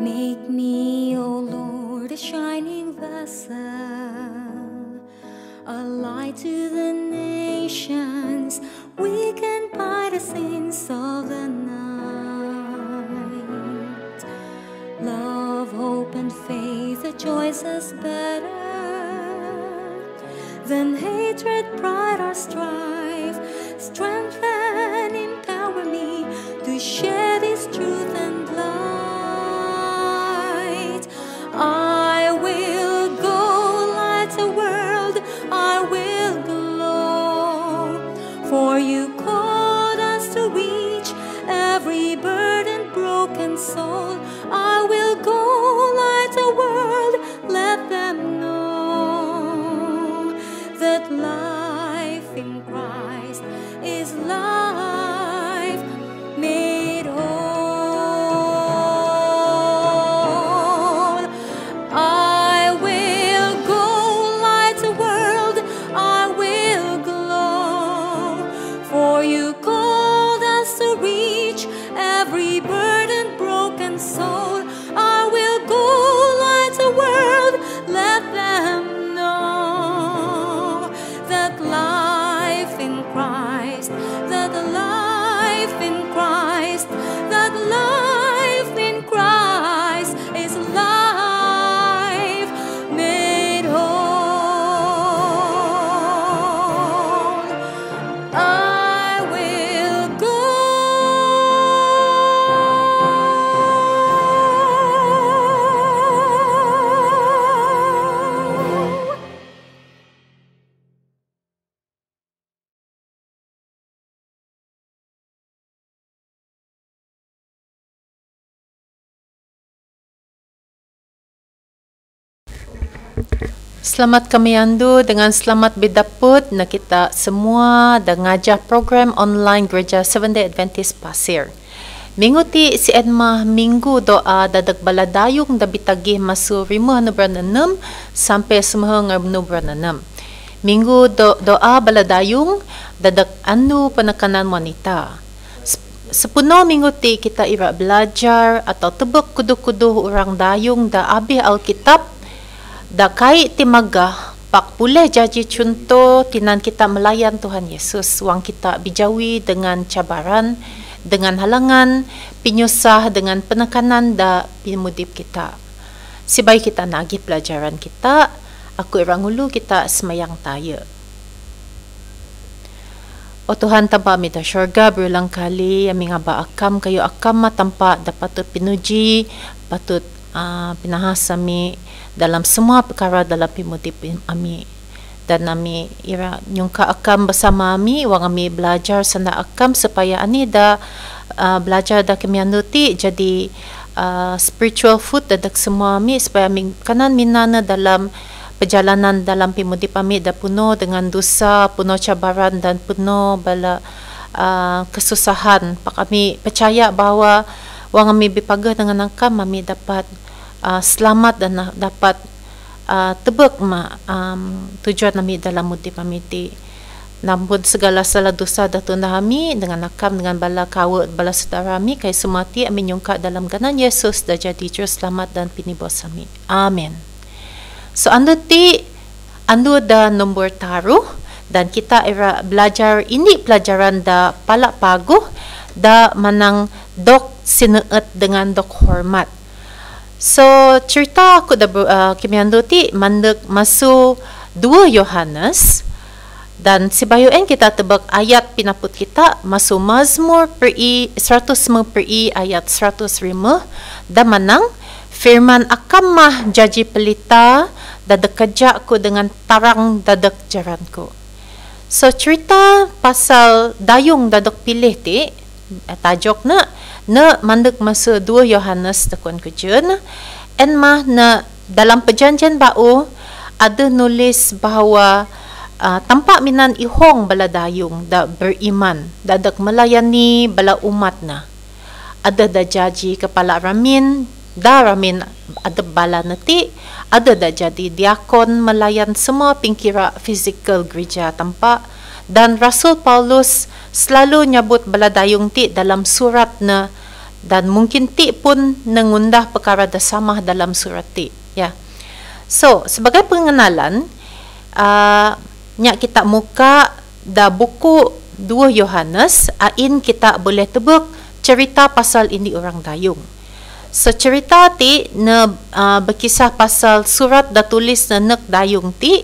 Make me, O Lord, a shining vessel, a light to the nations, weakened by the sins of the night. Love, hope, and faith, the choice is better than hatred, pride, or strife. Strengthen, empower me to share this truth and light. I will go light the world, I will glow, for you called us to reach every burdened, broken soul. I will go light the world, let them know that life in Christ is life made whole. I will go light the world, I will glow, for you called us to reach every burdened, broken soul. I will go light the world, let them know that life in Christ, that life in Christ, that life in Christ is life made whole. I will go. Selamat kami andu dengan selamat bidaput na kita semua da ngajah program online Gereja Seventh-day Adventist Pasir. Minggu ti si Edmah minggu doa dadag baladayong da bitagih masu 5 sampai 9 Minggu doa baladayong dadag anu penekanan wanita. Sepuno minggu ti kita ira belajar atau tebek kudu-kudu orang dayung da abih Alkitab da kai timagah pak pulih jadi contoh tinan kita melayan Tuhan Yesus wang kita bijawi dengan cabaran, dengan halangan, pinyusah, dengan penekanan da pimudip kita. Sibai kita nagih pelajaran kita, aku irang ulu kita semayang taya. O Tuhan tanpa amida syurga berulang kali aming aba akam kayo akam tanpa dapat pinuji, patut pinahas ami dalam semua perkara dalam pimudip ami. Dan ami ira nyungka akam bersama ami wang ami belajar sana akam supaya ani da belajar da kemianuti jadi spiritual food dadak semua ami supaya ami kanan minana dalam perjalanan dalam pimudip ami da puno dengan dosa, puno cabaran dan puno bala kesusahan. Pak kami percaya bahawa wang ami bipagah dengan akam ami dapat selamat dan dapat tebak tujuan kami dalam mudip kami ti. Nampun segala salah dosa datun kami dengan akam dengan bala kawa bala saudara kami kay sumati amin nyungka dalam ganan Yesus dah jadi juru selamat dan pinibos kami. Amen. So ando da nombor taruh dan kita era belajar ini pelajaran da palak paguh da manang dok sineet dengan dok hormat. So cerita aku da kimiando ti mandek masu 2 Yohanes dan sibayuan kita tebak ayat pinaput kita masu Mazmur 105 ayat 105 da manang firman akamah jaji pelita dadak kerja ko dengan tarang dadak jaranku. So cerita pasal dayung dadak pilih ti tajuk na mandek masa 2 Yohanes takun kujen en mah na dalam perjanjian baru ada nulis bahawa tampak minan ihong bala dayung da beriman dadak melayani bala umat na. Ada da jaji kepala ramin ada bala nati, ada dah jadi diakon melayan semua pingkira fizikal gereja tampak. Dan Rasul Paulus selalu nyebut bala dayung ti dalam surat na dan mungkin ti pun nengundah perkara da samah dalam surat ti, ya. So sebagai pengenalan, nya kita muka da buku 2 Yohanes, ain kita boleh tebuk cerita pasal ini orang dayung. So cerita ti berkisah pasal surat da tulis na nek dayung ti,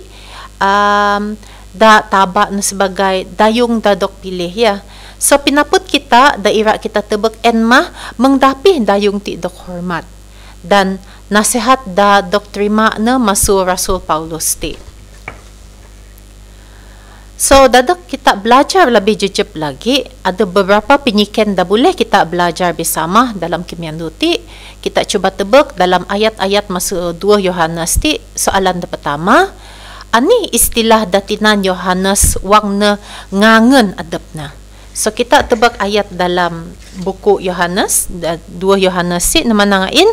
da taba na sebagai dayung da dok pilih, ya. So pinaput kita daira kita tebek enmah mengdapi dayung ti dok hormat dan nasihat da dok terima na masu Rasul Paulus ti. So dadak kita belajar lebih jejep lagi, ada beberapa penyiken da boleh kita belajar bersama dalam kimian ti. Kita cuba tebek dalam ayat-ayat masu 2 Yohanes ti. Soalan da pertama, ani istilah datinan Yohanes wang na ngangen adepna. So kita tebak ayat dalam buku Yohanes 2 Yohanes si namanangain,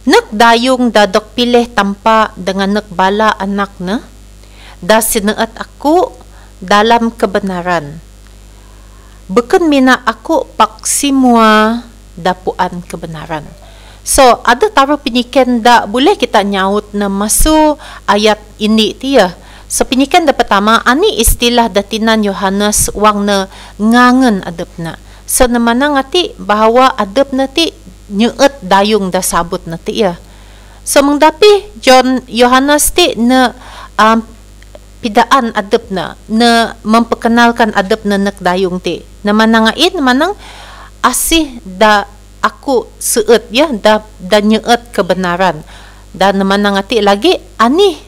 nek dayung dadok pilih tanpa dengan nek bala anakna da sineet aku dalam kebenaran, beken mina aku pak semua dapuan kebenaran. So ada taruh penyiken da boleh kita nyaut na masuk ayat ini dia. So penyikan da pertama, ani istilah datinan Yohanes wang na ngangen adepna. So namana ngati bahawa adepna ti nyeet dayung da sabut na ti, ya. So mengdapi Yohanes ti na pidaan adepna na memperkenalkan adepna nek dayung ti. Namana ngain manang asih da aku seet, ya, da nyeet kebenaran. Dan namana ngati lagi ani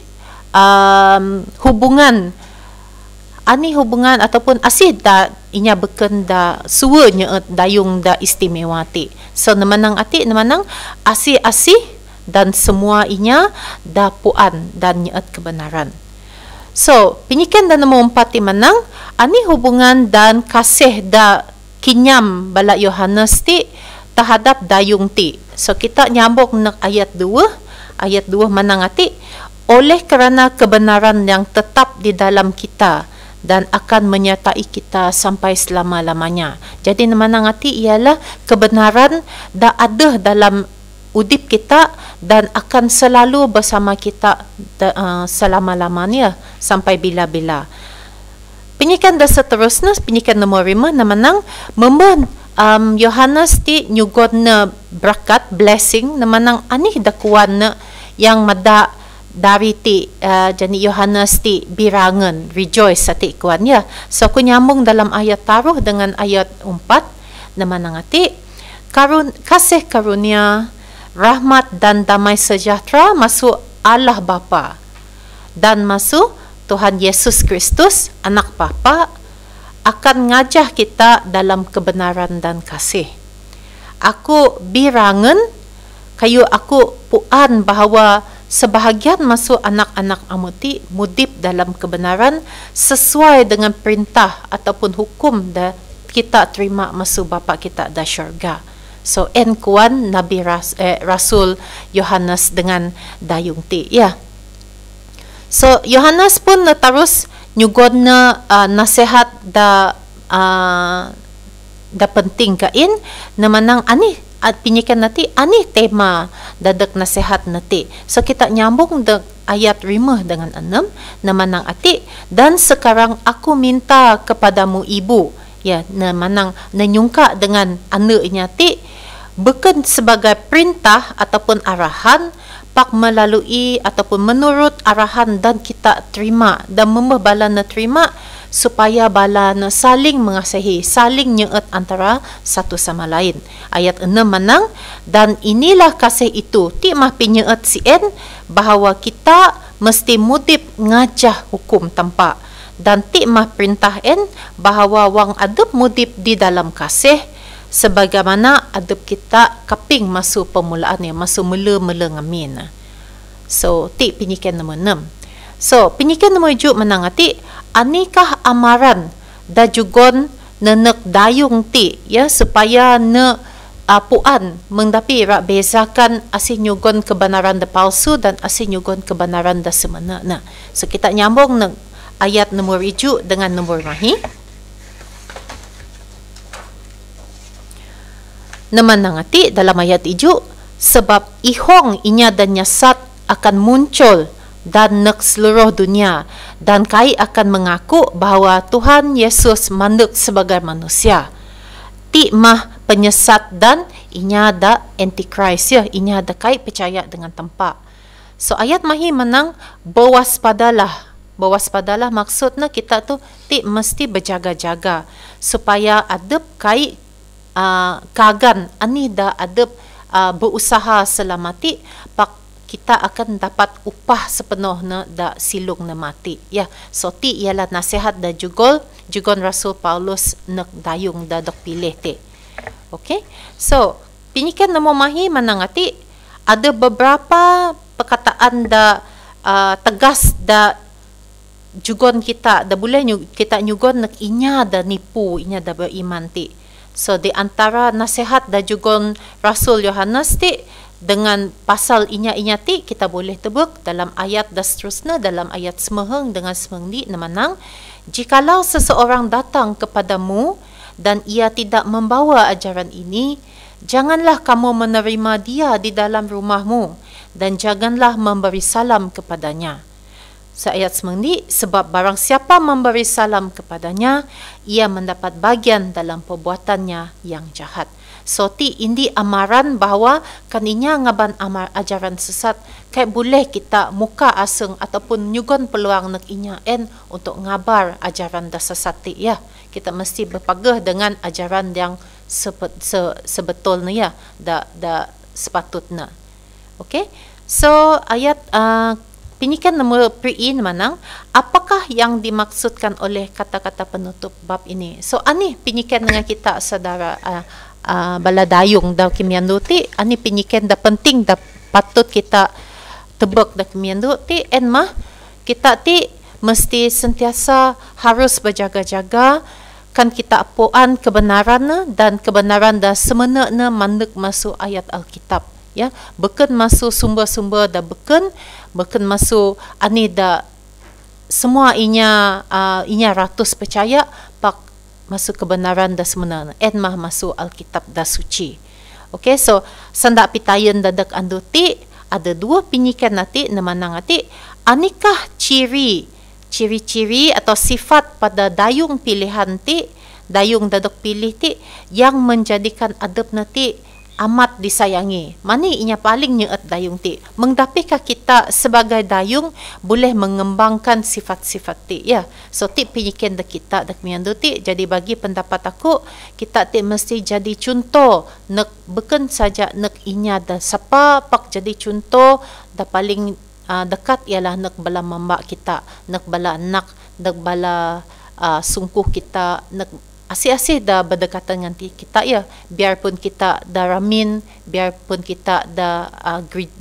hubungan ataupun asih da inya beken da suanya dayung da istimewa ti. So namanang asih dan semua inya da puan dan nyeet kebenaran. So penyikan dan nombor 4 ti manang ani hubungan dan kasih da kinyam bala Yohanes ti terhadap dayung ti. So kita nyambung nak ayat 2 manang ati, oleh kerana kebenaran yang tetap di dalam kita dan akan menyertai kita sampai selama-lamanya. Jadi mana ngati ialah kebenaran dah ada dalam udip kita dan akan selalu bersama kita selama-lamanya sampai bila-bila. Penyikan dah seterusnya, penyikan nombor 5 namanang memban Yohanes ti nyugon na berkat blessing namanang anih dakuan na yang mada dari ti jani Yohanes ti birangan rejoice sa ti kuan, ya. So aku nyambung dalam ayat taruh dengan ayat 4 naman ngati kasih karunia rahmat dan damai sejahtera masuk Allah Bapa dan masuk Tuhan Yesus Kristus anak Bapa akan ngajah kita dalam kebenaran dan kasih. Aku birangan kayu aku puan bahawa sebahagian masuk anak-anak amuti mudip dalam kebenaran sesuai dengan perintah ataupun hukum da kita terima masuk Bapa kita da syurga. So kuan Nabi Rasul Yohanes dengan dayung ti, ya. So Yohanes pun terus nyugon na nasihat da penting kain namanang ani at pinyikan nati ani tema dadak nasihat nati. So kita nyambung de ayat 5 dengan 6 namanang ati, dan sekarang aku minta kepadamu ibu, ya, namanang nanyungka dengan anaknya ti bukan sebagai perintah ataupun arahan pak melalui ataupun menurut arahan dan kita terima dan membala na terima supaya bala na saling mengasihi, saling nyeet antara satu sama lain. Ayat 6 manang, dan inilah kasih itu ti mah pinyeet sien bahawa kita mesti mudip ngajah hukum tanpa, dan ti mah perintah bahawa wang adep mudip di dalam kasih sebagaimana adep kita kaping masuk permulaannya, masuk mula-mula ngamin. So ti penyikan nombor 6. So penyikan nombor 7 menangati anikah amaran da jugon nenek dayung ti, ya, supaya ne puan mengdapi rak bezakan asih nyugon kebenaran da palsu dan asih nyugon kebenaran da semena. Nah, so kita nyambung ayat nombor 7 dengan nombor mahi. naman ngati dalam ayat ijo, sebab ihong inya dan nyasat akan muncul dan nak seluruh dunia, dan kai akan mengaku bahawa Tuhan Yesus manduk sebagai manusia. Ti mah penyesat dan inya ada antichrist ya, inya ada kai percaya dengan tempat. So ayat mahi menang berwaspadalah. Berwaspadalah maksudnya kita tu ti mesti berjaga-jaga supaya adab kai kagan ani dah adab berusaha selamati pak kita akan dapat upah sepenuhnya da silung na mati ya. So ti ialah nasihat da jugon Rasul Paulus nak dayung da dok pilih ti. Okay, so pinikan na mahi manangati ada beberapa perkataan da tegas da jugon kita da boleh kita nyugon nak inya da nipu, inya da beriman ti. So di antara nasihat da jugon Rasul Yohanes ti dengan pasal inya-inya ti kita boleh tebuk dalam ayat dan seterusnya, dalam ayat semeheng dengan semeheng na manang, jikalau seseorang datang kepadamu dan ia tidak membawa ajaran ini, janganlah kamu menerima dia di dalam rumahmu dan janganlah memberi salam kepadanya. Ayat semeheng sebab barang siapa memberi salam kepadanya, ia mendapat bagian dalam perbuatannya yang jahat. So ti indi amaran bahawa kaninya ngaban ajaran sesat kai boleh kita muka aseng ataupun nyugon peluang nak inya untuk ngabar ajaran dah sesat ti ya. Kita mesti berpegah dengan ajaran yang sebetulnya ya, da sepatutnya. Okay, so ayat pinikan nombor priin manang, apakah yang dimaksudkan oleh kata-kata penutup bab ini? So ani pinikan dengan kita saudara bala dayung da kimiandu ti, ani pinikan da penting da patut kita tebak da kimiandu ti, mah kita ti mesti sentiasa harus berjaga-jaga kan kita apuan kebenaran dan kebenaran da semenakna mandek masuk ayat Alkitab ya, beken masuk sumber-sumber da beken masuk ani da semua inya ratus percaya pak masuk kebenaran dah sebenarnya mah masuk Alkitab dah suci. Okay, so sandak pitayan dadak anduti ada dua pinyikan nanti namanang nanti anikah ciri-ciri atau sifat pada dayung pilihan ti, dayung dadak pilih ti yang menjadikan adab nanti amat disayangi. Mani inya paling nyeut dayung ti. Mengdapikah kita sebagai dayung boleh mengembangkan sifat-sifat ti ya. So ti pinyikan dak kita dak miandu ti, jadi bagi pendapat aku kita ti mesti jadi contoh nak beken saja nak inya dah sapa pak jadi contoh dah paling dekat ialah nak bala mamba kita, nak bala anak, nak bala sungkuh kita, nak asih-asih dah berdekatan dengan kita ya, biarpun kita dah ramin, biarpun kita dah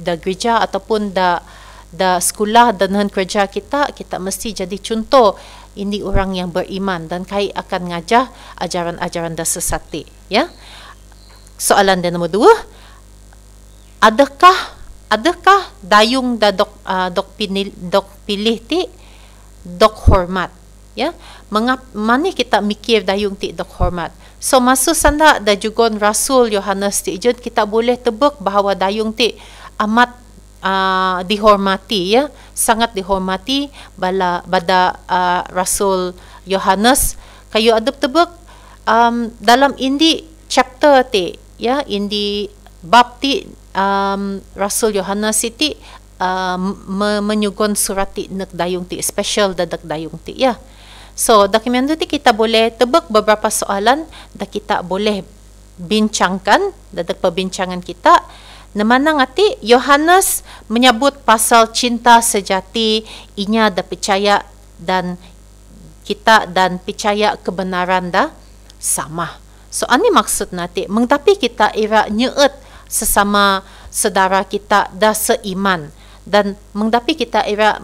gereja ataupun dah sekolah dan kerja kita mesti jadi contoh ini orang yang beriman dan kai akan ngajah ajaran-ajaran dah sesat ya. Soalan dan nombor 2, adakah dayung dah dok pilih ti dok hormat ya? Mana kita mikir dayung ti dok hormat. So masuk sanda da jugon Rasul Yohanes ti jud kita boleh tebak bahawa dayung ti amat dihormati ya, sangat dihormati bada Rasul Yohanes. Kayu adab tebak dalam indi chapter ti ya, indi bab ti Rasul Yohanes ti menyugon surat ti nak dayung ti special dadak dayung ti ya. So dokumen tu kita boleh tebak beberapa soalan dan kita boleh bincangkan dadak perbincangan kita. Namana ngati Yohanes menyebut pasal cinta sejati inya da percaya dan kita dan percaya kebenaran dah sama. So ani maksud nanti mengtapi kita ira nyeut sesama saudara kita dah seiman dan mengtapi kita ira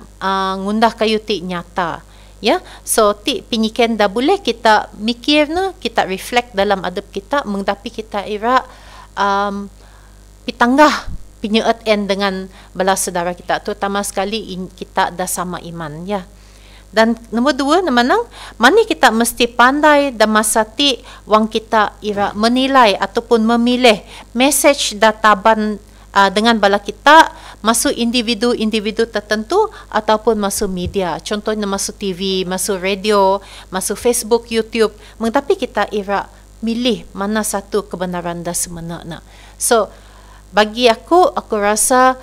ngundah kayu ti nyata ya. So ti pinyikan dah boleh kita mikir na, kita reflect dalam adab kita mengtapi kita ira pitanggah pinyeut dengan bala saudara kita, terutama sekali kita dah sama iman ya. Dan nombor 2 namanang mani kita mesti pandai dan masa ti wang kita ira menilai ataupun memilih message databan dengan bala kita masuk individu-individu tertentu ataupun masuk media. Contohnya masuk TV, masuk radio, masuk Facebook, YouTube. Tapi kita ira milih mana satu kebenaran dah sebenarnya. So, bagi aku rasa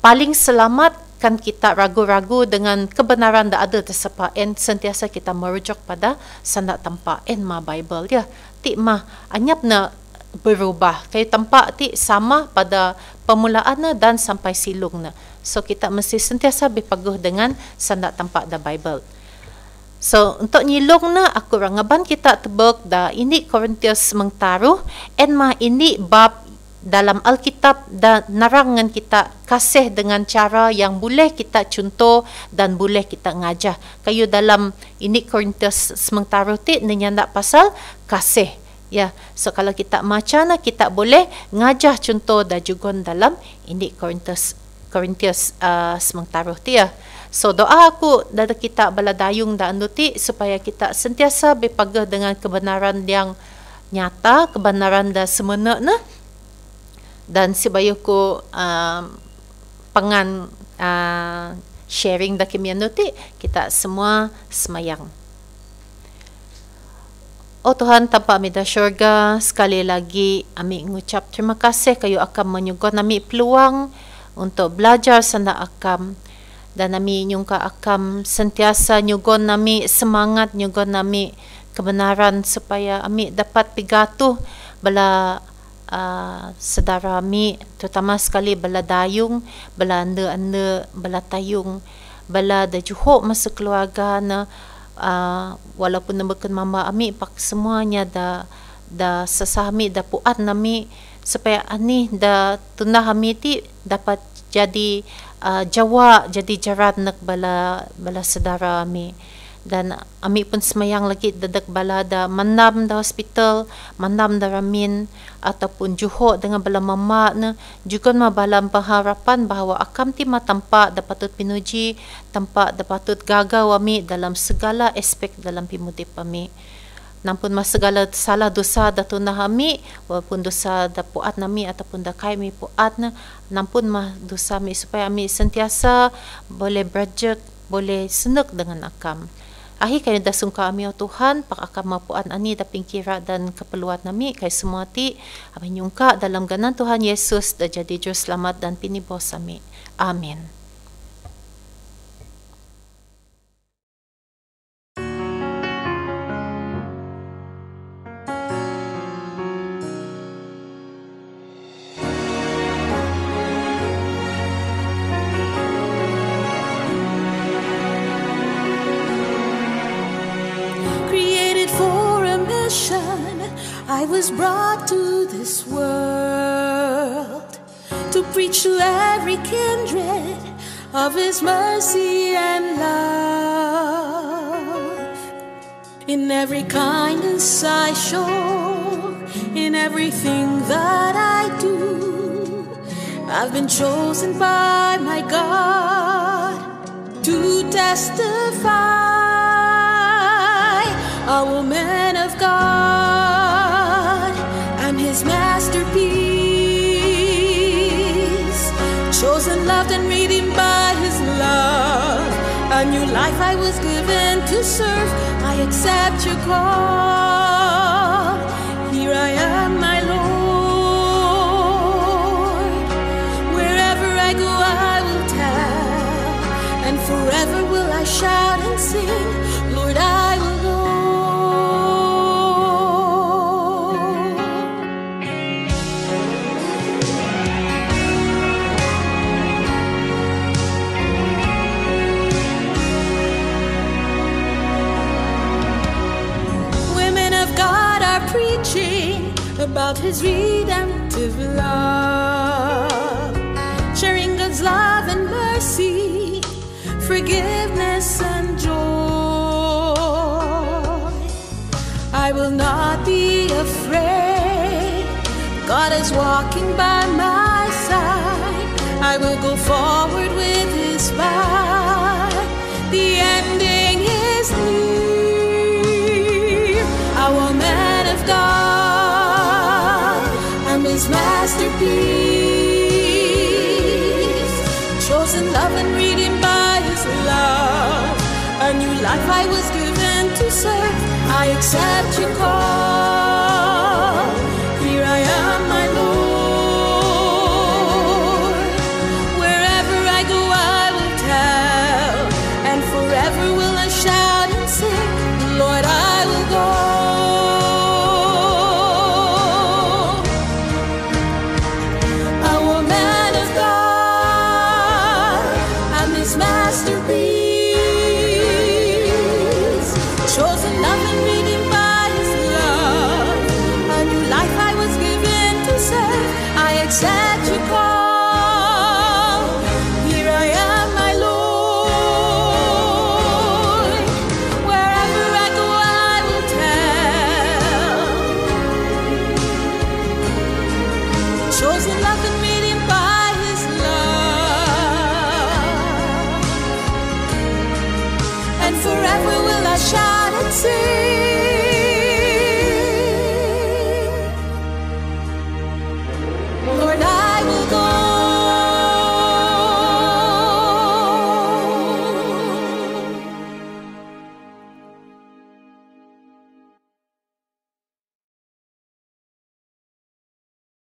paling selamat kan kita ragu-ragu dengan kebenaran dah ada tersepa en sentiasa kita merujuk pada sandak tampak en ma Bible ya. Ti mah anyap na berubah. Kayak tampak ti sama pada permulaannya dan sampai silungnya. So kita mesti sentiasa berpeguh dengan sandak tampak da Bible. So untuk nyilung na aku rangaban kita tebak da ini Korintius mengtaruh en mah ini bab dalam Alkitab dan narangan kita kasih dengan cara yang boleh kita contoh dan boleh kita ngajah. Kayu dalam ini Korintius sementara ti nenyandak pasal kasih. Ya, so kalau kita macana kita boleh ngajah contoh dan juga dalam ini Korintius sementara ti ya. So doa aku dari kita baladayung dan ti supaya kita sentiasa berpegang dengan kebenaran yang nyata, kebenaran dan sebenarnya. Dan sibayuko pengan sharing da kimian ti kita semua semayang. Oh Tuhan, tanpa amida syurga, sekali lagi kami mengucap terima kasih kayu akan menyugon kami peluang untuk belajar sana akam dan kami nyungka akam sentiasa nyugon kami semangat nyugon kami kebenaran supaya kami dapat pigatuh bala saudara kami terutama sekali bala dayung, bala anda-anda, bala tayung, bala da juho masuk keluarga na walaupun nambakan mama kami pak semuanya da sesami da puat nami supaya ani da tunah kami ti dapat jadi jawa jadi jarat nak bala saudara kami. Dan kami pun semayang lagi dadak bala da mandam da hospital, mandam da ramin ataupun juho dengan bala mama na juga mabalam pengharapan bahawa akam ti matampak da patut pinuji, tampak da patut gagau kami dalam segala aspek dalam pimudip kami. Nampun mas segala salah dosa da tunah kami, walaupun dosa da puat nami ataupun da kami puat na, nampun mah dosa kami supaya kami sentiasa boleh berjek, boleh senuk dengan akam. Akhir kami dah sungka kami Tuhan pak akan mapuan ani da pingkira dan keperluan nami kay semua ti kami nyungka dalam ganan Tuhan Yesus da jadi juru selamat dan pinibos kami. Amin. I was brought to this world to preach to every kindred of His mercy and love. In every kindness I show, in everything that I do, I've been chosen by my God to testify. A woman of God, I'm His masterpiece, chosen, loved, and redeemed by His love. A new life I was given to serve. I accept your call. Here I am, my Lord. Wherever I go, I will tell, and forever will I shout and sing. Lord, I will go. Preaching about His redemptive love, sharing God's love and mercy, forgiveness and joy. I will not be afraid. God is walking by my side. I will go forward with His fight. The ending chosen, loved, and redeemed by His love. A new life I was given to serve. I accept your call.